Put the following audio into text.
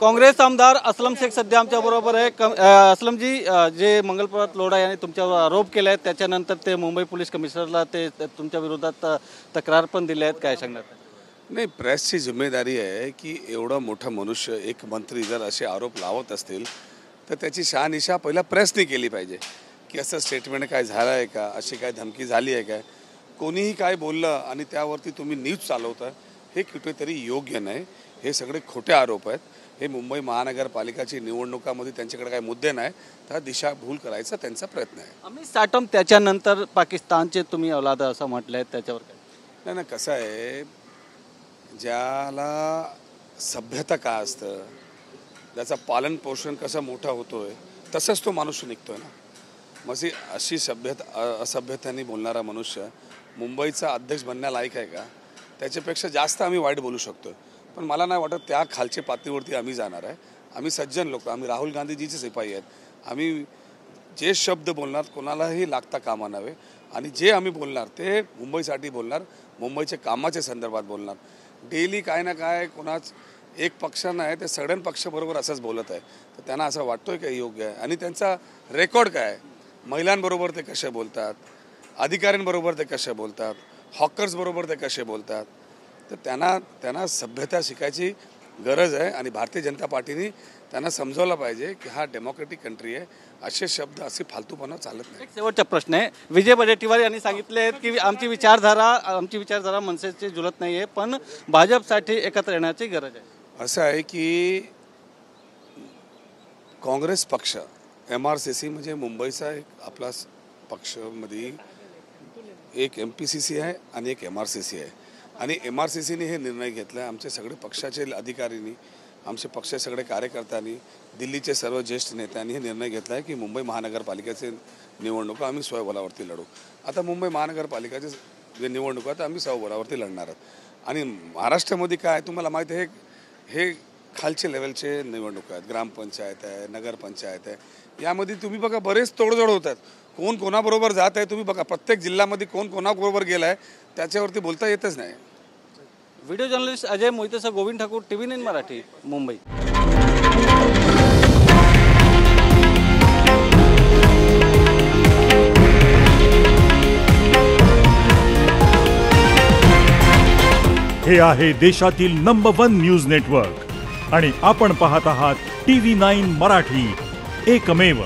काँग्रेस आमदार असलम शेख सध्या आमच्या बरोबर आहे। असलमजी, जे मंगलप्रभात लोढा यांनी तुमच्यावर आरोप केले आहेत त्याच्यानंतर ते मुंबई पोलीस कमिशनरला ते तुमच्या विरोधात तक्रार पण दिली आहेत, काय सांगणार? नाही, प्रेसची जिम्मेदारी आहे की एवढा मोठा मनुष्य एक मंत्री जर असे आरोप लावत असतील तर त्याची शहानिशा पहिला प्रेसने केली पाहिजे की असं स्टेटमेंट काय झालं आहे का, अशी काय धमकी झाली आहे काय, कोणीही काय बोललं आणि त्यावरती तुम्ही न्यूज चालवता हे कुठेतरी योग्य नाही। हे सगळे खोटे आरोप आहेत। हे मुंबई महानगरपालिकाची निवडणुकामध्ये त्यांच्याकडे काय मुद्दे नाही, तर दिशाभूल करायचा त्यांचा प्रयत्न आहे। आम्ही साठम त्याच्यानंतर पाकिस्तानचे तुम्ही औलाद असं म्हटलंय, त्याच्यावर काय? नाही, कसं आहे, ज्याला सभ्यता काय असतं, त्याचा पालन पोषण कसं मोठा होतोय तसंच तो मनुष्य निघतोय ना। मग अशी असभ्यताने बोलणारा मनुष्य मुंबईचा अध्यक्ष बनण्यालायक आहे का? त्याच्यापेक्षा जास्त आम्ही वाईट बोलू शकतो, पण मला नाही वाटत त्या खालच्या पातळीवरती आम्ही जाणार आहे। आम्ही सज्जन लोक, आम्ही राहुल गांधीजीचे सिपाही आहेत। आम्ही जे शब्द बोलणार कोणालाही लागता कामा नये, आणि जे आम्ही बोलणार ते मुंबईसाठी बोलणार, मुंबईच्या कामाच्या संदर्भात बोलणार। डेली काय ना काय कोणाच एक पक्ष नाही ते सगळ्या पक्षाबरोबर असंच बोलत आहे, तर त्यांना असं वाटतोय की योग्य आहे? आणि त्यांचा रेकॉर्ड काय आहे, महिलांबरोबर ते कसे बोलतात, अधिकाऱ्यांबरोबर ते कसे बोलतात, हॉकर्सबरोबर ते कसे बोलतात, तर त्यांना सभ्यता शिकायची गरज आहे। आणि भारतीय जनता पार्टीने त्यांना समजावलं पाहिजे की हा डेमोक्रेटिक कंट्री आहे, असे शब्द असे फालतूपणा चालत नाही। एक शेवटचा प्रश्न आहे, विजय वडेट्टीवार यांनी सांगितले की आमची विचारधारा मनसेची जुळत नाही आहे, पण भाजपसाठी एकत्र येण्याची गरज आहे। असं आहे की काँग्रेस पक्ष MRCC म्हणजे मुंबईचा एक आपला पक्षामध्ये एक MPCC आहे आणि एक MRCC आहे, आणि MRCCने हे निर्णय घेतला आहे। आमचे सगळे पक्षाचे अधिकाऱ्यांनी, आमचे पक्षाचे सगळे कार्यकर्त्यांनी, दिल्लीचे सर्व ज्येष्ठ नेत्यांनी हे निर्णय घेतला आहे की मुंबई महानगरपालिकेचे निवडणुका आम्ही स्वबळावरती लढू। आता मुंबई महानगरपालिकेचे जे निवडणुका आहेत आम्ही स्वबळावरती लढणार आहोत। आणि महाराष्ट्रामध्ये काय तुम्हाला माहिती आहे, हे खालचे लेवलचे निवडणुका आहेत, ग्रामपंचायत आहे, नगरपंचायत आहे, यामध्ये तुम्ही बघा बरेच तोडजोड होतात, कोण कोणाबरोबर जात आहे तुम्ही बघा, प्रत्येक जिल्ह्यामध्ये कोण कोणाबरोबर गेला आहे त्याच्यावरती बोलता येतच नाही। व्हिडिओ जर्नलिस्ट अजय मोहितेसह गोविंद ठाकूर, TV9 मराठी, मुंबई। हे आहे देशातील नंबर 1 न्यूज नेटवर्क आणि आपण पाहत आहात TV9 मराठी, एकमेव।